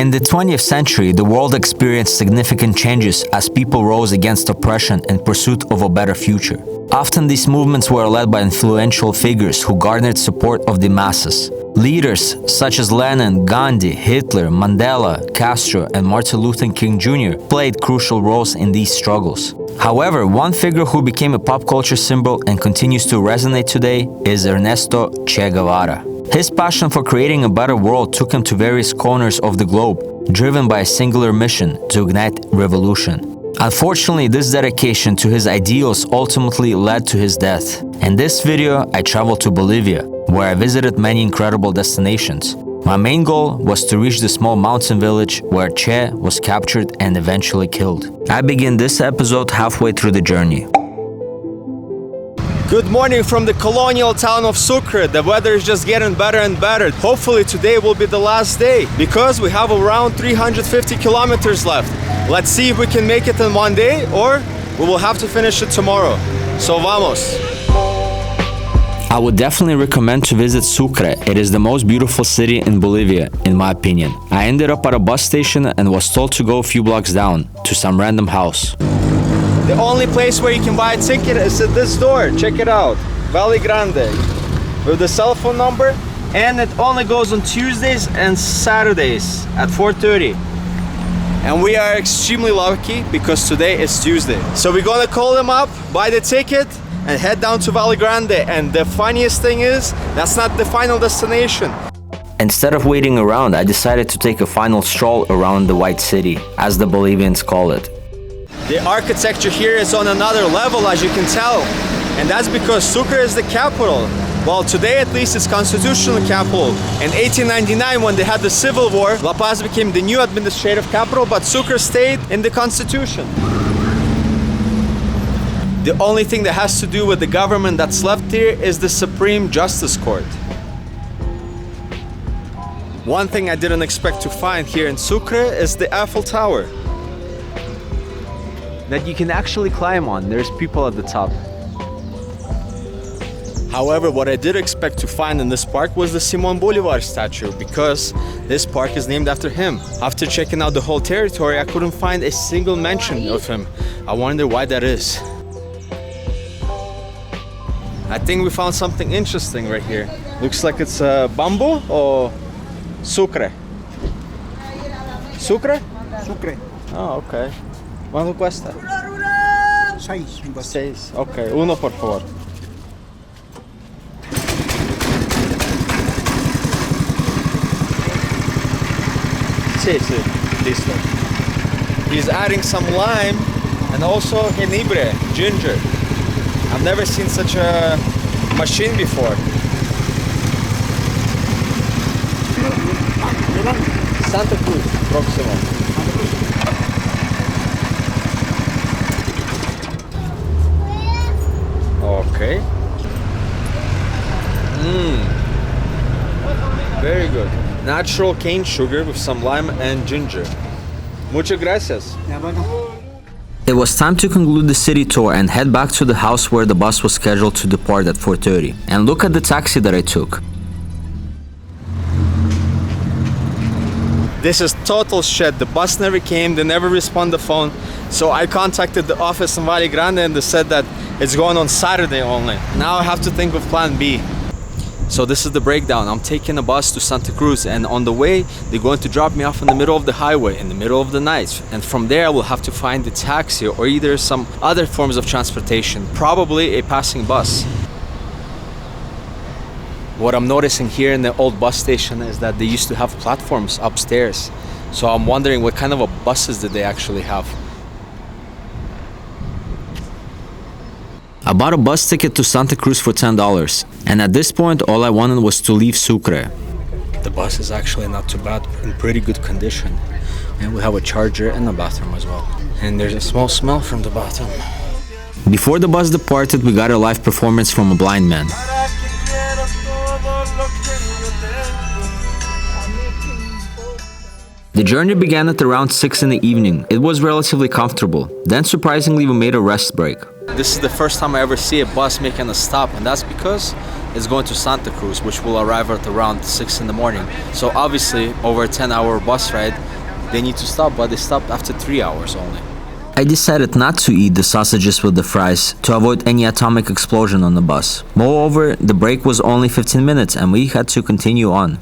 In the 20th century, the world experienced significant changes as people rose against oppression in pursuit of a better future. Often these movements were led by influential figures who garnered support of the masses. Leaders such as Lenin, Gandhi, Hitler, Mandela, Castro, and Martin Luther King Jr. played crucial roles in these struggles. However, one figure who became a pop culture symbol and continues to resonate today is Ernesto Che Guevara. His passion for creating a better world took him to various corners of the globe, driven by a singular mission to ignite revolution. Unfortunately, this dedication to his ideals ultimately led to his death. In this video, I traveled to Bolivia, where I visited many incredible destinations. My main goal was to reach the small mountain village where Che was captured and eventually killed. I begin this episode halfway through the journey. Good morning from the colonial town of Sucre. The weather is just getting better and better. Hopefully today will be the last day because we have around 350 kilometers left. Let's see if we can make it in one day or we will have to finish it tomorrow. So vamos! I would definitely recommend to visit Sucre. It is the most beautiful city in Bolivia, in my opinion. I ended up at a bus station and was told to go a few blocks down to some random house. The only place where you can buy a ticket is at this door. Check it out. Valley Grande. With the cell phone number. And it only goes on Tuesdays and Saturdays at 4:30. And we are extremely lucky because today is Tuesday. So we're gonna call them up, buy the ticket, and head down to Valley Grande. And the funniest thing is, that's not the final destination. Instead of waiting around, I decided to take a final stroll around the White City, as the Bolivians call it. The architecture here is on another level, as you can tell. And that's because Sucre is the capital. Well, today at least it's constitutional capital. In 1899, when they had the Civil War, La Paz became the new administrative capital, but Sucre stayed in the constitution. The only thing that has to do with the government that's left here is the Supreme Justice Court. One thing I didn't expect to find here in Sucre is the Eiffel Tower that you can actually climb on. There's people at the top. However, what I did expect to find in this park was the Simón Bolívar statue, because this park is named after him. After checking out the whole territory, I couldn't find a single mention of him. I wonder why that is. I think we found something interesting right here. Looks like it's bamboo or sucre. Sucre? Sucre. Oh, okay. ¿Cuánto cuesta? 6. 6. Ok, uno por favor. Sí, sí, listo. He's adding some lime and also jengibre, ginger. I've never seen such a machine before. Santa Cruz, próximo. Okay. Very good. Natural cane sugar with some lime and ginger. Muchas gracias. It was time to conclude the city tour and head back to the house where the bus was scheduled to depart at 4:30. And look at the taxi that I took. This is total shit. The bus never came, they never respond the phone. So I contacted the office in Valley Grande and they said that it's going on Saturday only. Now I have to think of plan B. So this is the breakdown. I'm taking a bus to Santa Cruz and on the way, they're going to drop me off in the middle of the highway, in the middle of the night. And from there, I will have to find a taxi or either some other forms of transportation, probably a passing bus. What I'm noticing here in the old bus station is that they used to have platforms upstairs. So I'm wondering what kind of buses did they actually have? I bought a bus ticket to Santa Cruz for $10, and at this point all I wanted was to leave Sucre. The bus is actually not too bad, in pretty good condition. And we have a charger and a bathroom as well. And there's a small smell from the bathroom. Before the bus departed, we got a live performance from a blind man. The journey began at around 6 in the evening. It was relatively comfortable. Then surprisingly we made a rest break. This is the first time I ever see a bus making a stop, and that's because it's going to Santa Cruz, which will arrive at around 6 in the morning. So obviously over a 10-hour bus ride, they need to stop, but they stopped after 3 hours only. I decided not to eat the sausages with the fries to avoid any atomic explosion on the bus. Moreover, the break was only 15 minutes and we had to continue on.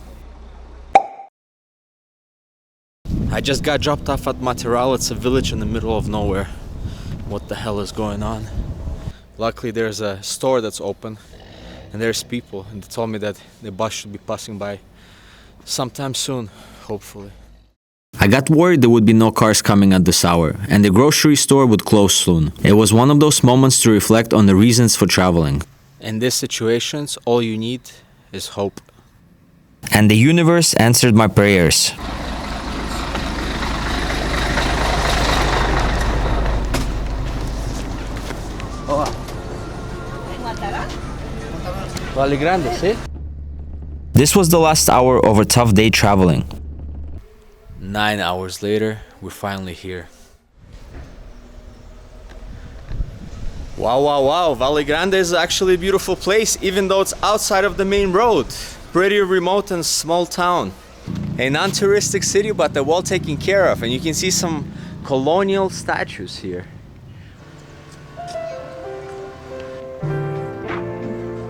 I just got dropped off at Material. It's a village in the middle of nowhere. What the hell is going on? Luckily there's a store that's open and there's people, and they told me that the bus should be passing by sometime soon, hopefully. I got worried there would be no cars coming at this hour, and the grocery store would close soon. It was one of those moments to reflect on the reasons for traveling. In these situations, all you need is hope. And the universe answered my prayers. Valley Grande, see? This was the last hour of a tough day traveling. 9 hours later, we're finally here. Wow, wow, wow. Valley Grande is actually a beautiful place, even though it's outside of the main road. Pretty remote and small town. A non-touristic city, but they're well taken care of. And you can see some colonial statues here.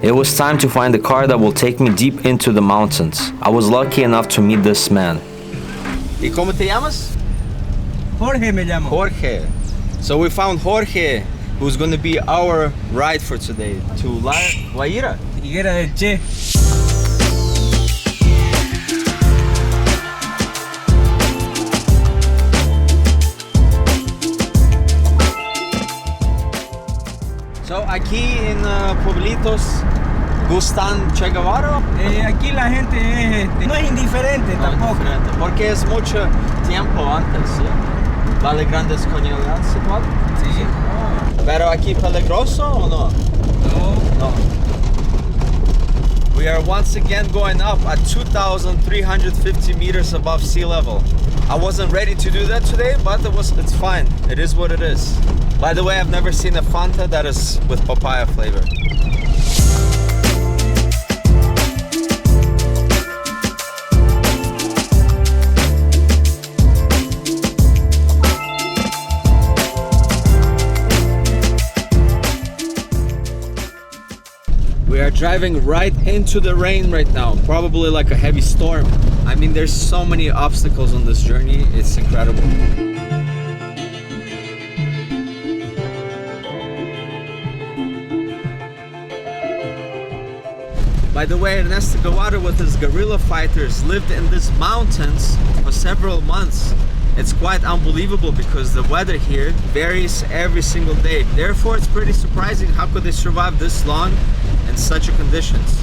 It was time to find a car that will take me deep into the mountains. I was lucky enough to meet this man. ¿Y cómo te llamas? Jorge me llamo. Jorge. So we found Jorge, who's going to be our ride for today to La Guajira. Higuera del Che. So aquí en Pueblitos gustan Che Guevara. Aquí la gente no es indiferente No, tampoco. diferente, porque es mucho tiempo antes, ¿sí? Vale Grande es colonial situado. Sí. Pero aquí peligroso o no? No. We are once again going up at 2,350 meters above sea level. I wasn't ready to do that today, but it's fine. It is what it is. By the way, I've never seen a Fanta that is with papaya flavor. We are driving right into the rain right now, probably like a heavy storm. I mean, there's so many obstacles on this journey, it's incredible. By the way, Ernesto Guevara with his guerrilla fighters lived in these mountains for several months. It's quite unbelievable because the weather here varies every single day. Therefore, it's pretty surprising how could they survive this long in such conditions.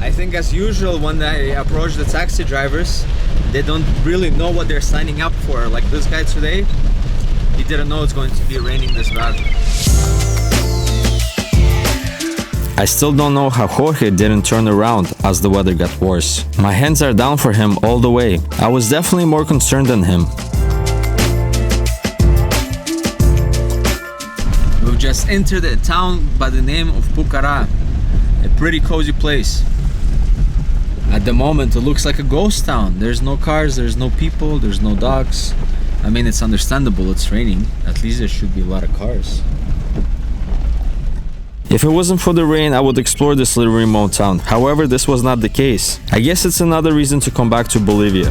I think as usual when I approach the taxi drivers, they don't really know what they're signing up for. Like this guy today, he didn't know it's going to be raining this bad. I still don't know how Jorge didn't turn around as the weather got worse. My hands are down for him all the way. I was definitely more concerned than him. We've just entered a town by the name of Pucará, a pretty cozy place. At the moment, it looks like a ghost town. There's no cars, there's no people, there's no dogs. I mean, it's understandable, it's raining. At least there should be a lot of cars. If it wasn't for the rain, I would explore this little remote town. However, this was not the case. I guess it's another reason to come back to Bolivia.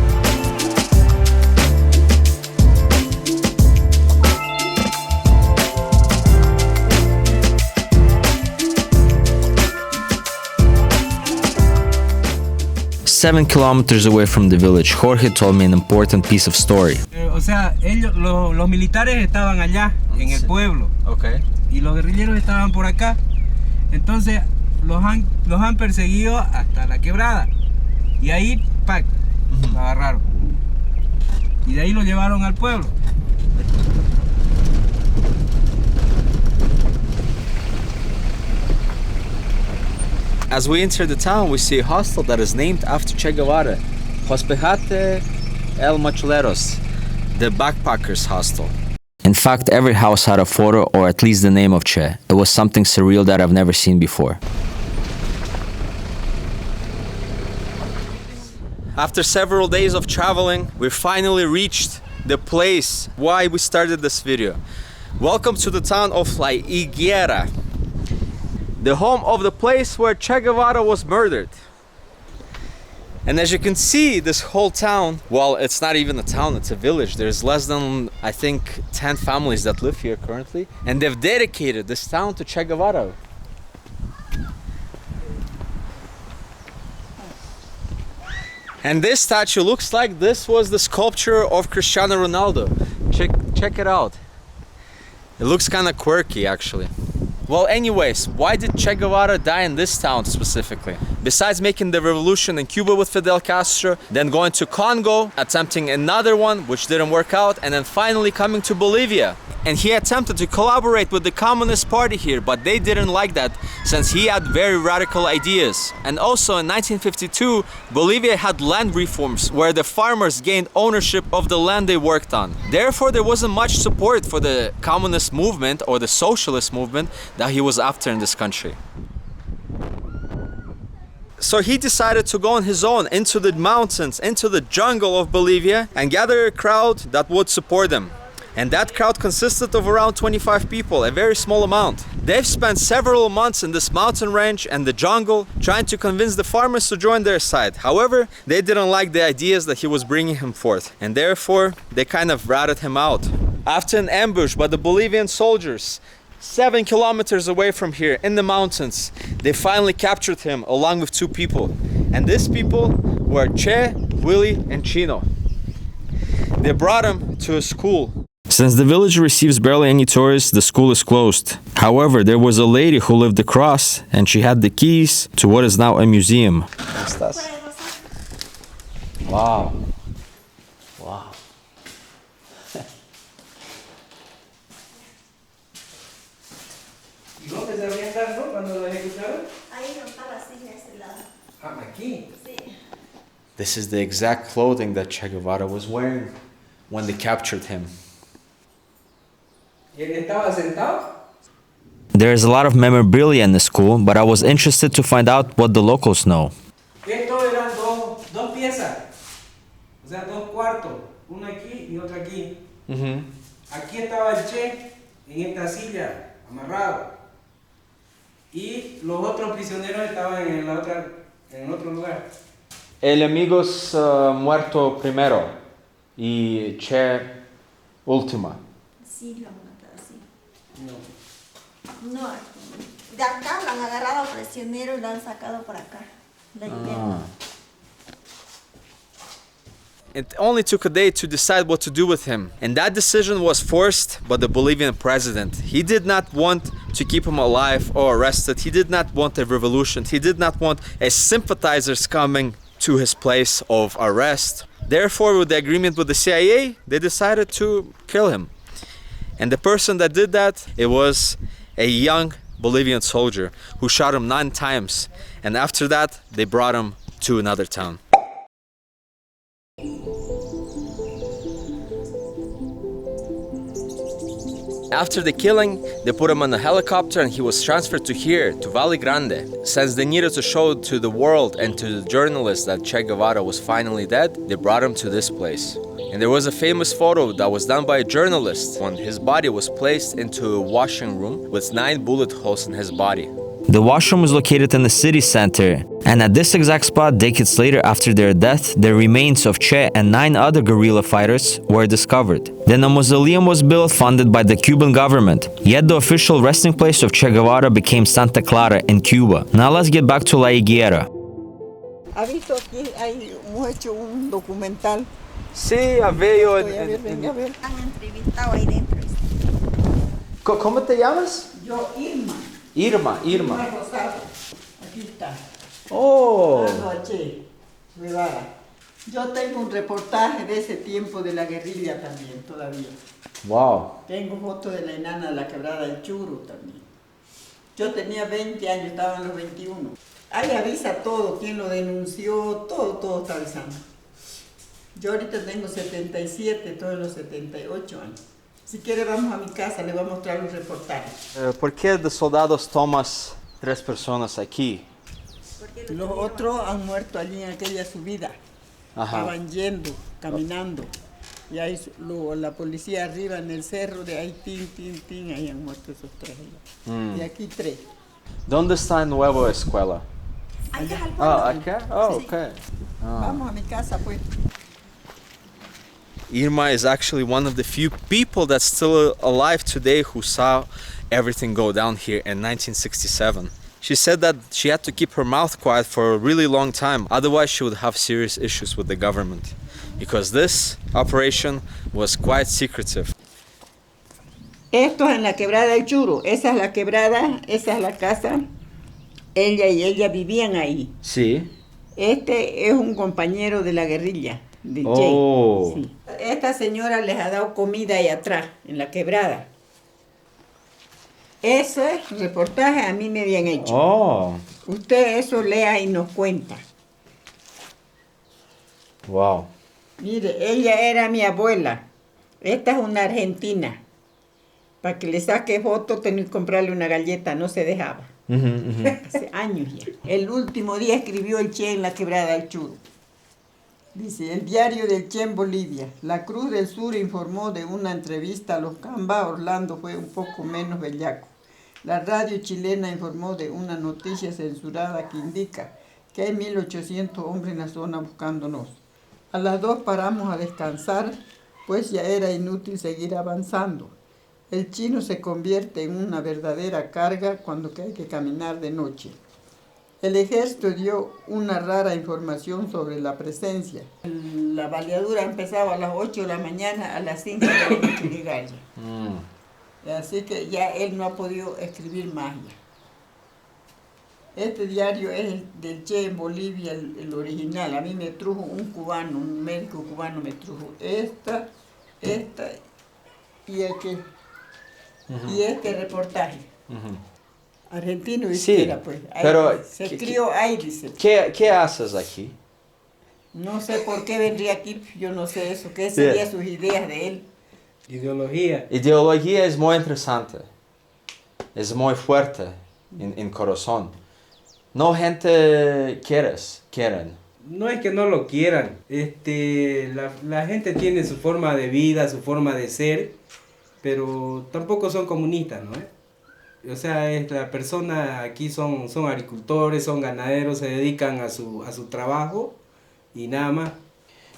Seven kilometers away from the village, Jorge told me an important piece of story. O sea, los militares estaban allá en el pueblo. Okay. Y los guerrilleros estaban por acá. Entonces los han perseguido hasta la quebrada. Y ahí, ¡pac!, lo agarraron. Y de ahí lo llevaron al pueblo. As we enter the town, we see a hostel that is named after Che Guevara, Hospejate El Mochileros, the backpackers hostel. In fact, every house had a photo or at least the name of Che. It was something surreal that I've never seen before. After several days of traveling, we finally reached the place why we started this video. Welcome to the town of Higuera, the home of the place where Che Guevara was murdered. And as you can see, this whole town, well, it's not even a town, it's a village. There's less than, I think, 10 families that live here currently. And they've dedicated this town to Che Guevara. And this statue looks like this was the sculpture of Cristiano Ronaldo. Check it out. It looks kind of quirky, actually. Well, anyways, why did Che Guevara die in this town specifically? Besides making the revolution in Cuba with Fidel Castro, then going to Congo, attempting another one which didn't work out, and then finally coming to Bolivia. And he attempted to collaborate with the Communist Party here, but they didn't like that since he had very radical ideas. And also in 1952, Bolivia had land reforms where the farmers gained ownership of the land they worked on. Therefore, there wasn't much support for the communist movement or the socialist movement that he was after in this country. So he decided to go on his own into the mountains, into the jungle of Bolivia, and gather a crowd that would support him. And that crowd consisted of around 25 people, a very small amount. They've spent several months in this mountain range and the jungle trying to convince the farmers to join their side. However, they didn't like the ideas that he was bringing him forth, and therefore they kind of ratted him out. After an ambush by the Bolivian soldiers, 7 kilometers away from here in the mountains, they finally captured him along with 2 people. And these people were Che, Willie, and Chino. They brought him to a school. Since the village receives barely any tourists, the school is closed. However, there was a lady who lived across, and she had the keys to what is now a museum. Wow. Wow. ¿Y dónde se habían dado cuando lo ejecutaron? Ahí no estaba así, en ese lado. Ah, aquí. Sí. This is the exact clothing that Che Guevara was wearing when they captured him. ¿Y él estaba sentado? There is a lot of memorabilia in the school, but I was interested to find out what the locals know. Esto eran dos piezas. O sea, 2 cuartos. Una aquí y otra aquí. Aquí estaba el Che en esta silla, amarrado. Y los otros prisioneros estaban en el otro lugar. El amigo es muerto primero y Che última. Sí, lo han matado así. No. No, de acá lo han agarrado prisionero y lo han sacado por acá. De invierno. It only took a day to decide what to do with him, and that decision was forced by the Bolivian president. He did not want to keep him alive or arrested. He did not want a revolution. He did not want sympathizers coming to his place of arrest. Therefore, with the agreement with the CIA, they decided to kill him. And the person that did that, it was a young Bolivian soldier who shot him 9 times. And after that, they brought him to another town. After the killing, they put him on a helicopter and he was transferred to here, to Valle Grande. Since they needed to show to the world and to the journalists that Che Guevara was finally dead, they brought him to this place. And there was a famous photo that was done by a journalist when his body was placed into a washing room with 9 bullet holes in his body. The washroom was located in the city center, and at this exact spot, decades later after their death, the remains of Che and 9 other guerrilla fighters were discovered. Then a mausoleum was built funded by the Cuban government, yet the official resting place of Che Guevara became Santa Clara in Cuba. Now let's get back to La Higuera. ¿Ha visto aquí? Hemos hecho un documental. Sí, veo. Venga a ver. Han entrevistado ahí dentro. ¿Cómo te llamas? Yo, Irma. Irma. Rosado. Aquí está. Oh. Che Guevara. Yo tengo un reportaje de ese tiempo de la guerrilla también, todavía. Wow. Tengo fotos de la enana de la quebrada del Churu también. Yo tenía 20 años, estaba en los 21. Ahí avisa todo, quién lo denunció, todo está avisando. Yo ahorita tengo 77, todos los 78 años. Si quiere vamos a mi casa, le voy a mostrar un reportaje. ¿Por qué de soldados tomas 3 personas aquí? Los otros han muerto allí en aquella subida. Ajá. Estaban yendo, caminando. Y ahí la policía arriba en el cerro, de ahí, tin, ahí han muerto esos 3. Y aquí 3. ¿Dónde está la nueva escuela? Allá al pueblo. ¿Acá? Oh, Sí. okay. Vamos a mi casa, pues. Irma is actually one of the few people that's still alive today who saw everything go down here in 1967. She said that she had to keep her mouth quiet for a really long time, otherwise she would have serious issues with the government, because this operation was quite secretive. Esto es en la quebrada del Churo. Esa es la quebrada, esa es la casa. Ella y ella vivían ahí. Sí. Este es un compañero de la guerrilla, del Oh. Che. Sí. Esta señora les ha dado comida ahí atrás, en la quebrada. Eso es reportaje, a mí me habían hecho. Oh. Usted eso lea y nos cuenta. Wow. Mire, ella era mi abuela. Esta es una argentina. Para que le saque foto tenía que comprarle una galleta, no se dejaba. Hace años ya. El último día escribió el Che en la quebrada del Churo. Dice, el diario del Che en Bolivia. La Cruz del Sur informó de una entrevista a los Camba. Orlando fue un poco menos bellaco. La radio chilena informó de una noticia censurada que indica que hay 1800 hombres en la zona buscándonos. A las 2 paramos a descansar, pues ya era inútil seguir avanzando. El chino se convierte en una verdadera carga cuando hay que caminar de noche. El ejército dio una rara información sobre la presencia. La baleadura empezaba a las 8 de la mañana, a las 5 tenía que llegar ya. Así que ya él no ha podido escribir más ya. Este diario es el del Che en Bolivia, el original. A mí me trujo un cubano, un médico cubano me trujo esta y aquel. Y este reportaje. Argentino y Sí, pues. Ahí, pero se crió ahí, dice. ¿Qué haces aquí? No sé por qué vendría aquí, yo no sé eso. ¿Qué serían sus ideas de él? Ideología. Ideología es muy interesante. Es muy fuerte en corazón. No gente quieren. No es que no lo quieran. La gente tiene su forma de vida, su forma de ser, pero tampoco son comunistas, ¿no? O sea, la persona aquí son agricultores, son ganaderos, se dedican a su trabajo y nada más.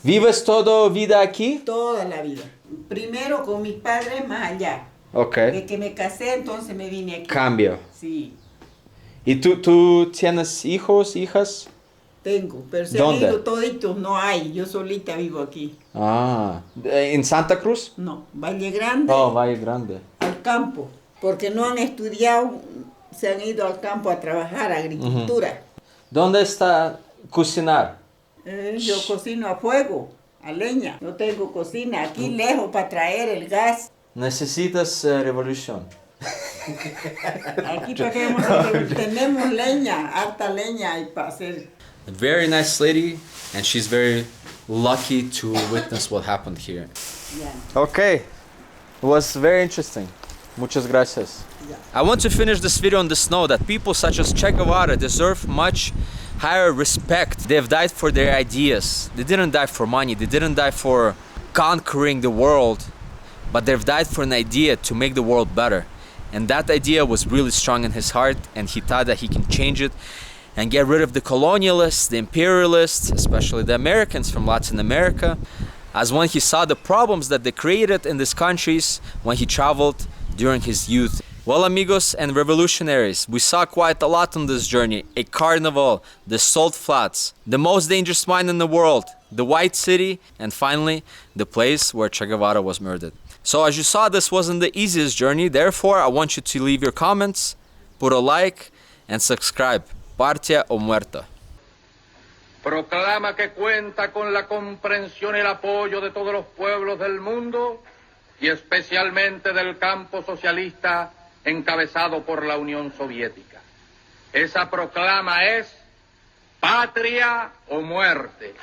¿Vives toda vida aquí? Toda la vida. Primero con mis padres más allá. Ok. De que me casé, entonces me vine aquí. Cambio. Sí, ¿Y tú tienes hijos, hijas? tengo. Pero se ¿Dónde? han ido toditos, no hay. Yo solita vivo aquí. Ah, ¿en Santa Cruz? No, Valle Grande, Oh, Valle Grande. al campo. Porque no han estudiado, se han ido al campo a trabajar, agricultura. ¿Dónde está cocinar? Yo cocino a fuego, a leña. No tengo cocina. Aquí lejos para traer el gas. Necesitas revolución. Aquí para que tenemos leña, harta leña y para hacer. A very nice lady, and she's very lucky to witness what happened here. Yeah. Okay, it was very interesting. Muchas gracias. Yeah. I want to finish this video on this note that people such as Che Guevara deserve much higher respect. They've died for their ideas. They didn't die for money. They didn't die for conquering the world, but they've died for an idea to make the world better. And that idea was really strong in his heart, and he thought that he can change it and get rid of the colonialists, the imperialists, especially the Americans from Latin America, as when he saw the problems that they created in these countries when he traveled during his youth. Well, amigos and revolutionaries, we saw quite a lot on this journey. A carnival, the salt flats, the most dangerous mine in the world, the White City, and finally, the place where Che Guevara was murdered. So as you saw, this wasn't the easiest journey. Therefore, I want you to leave your comments, put a like, and subscribe. Patria o muerta. Proclama que cuenta con la comprensión y el apoyo de todos los pueblos del mundo y especialmente del campo socialista encabezado por la Unión Soviética. Esa proclama es patria o muerte.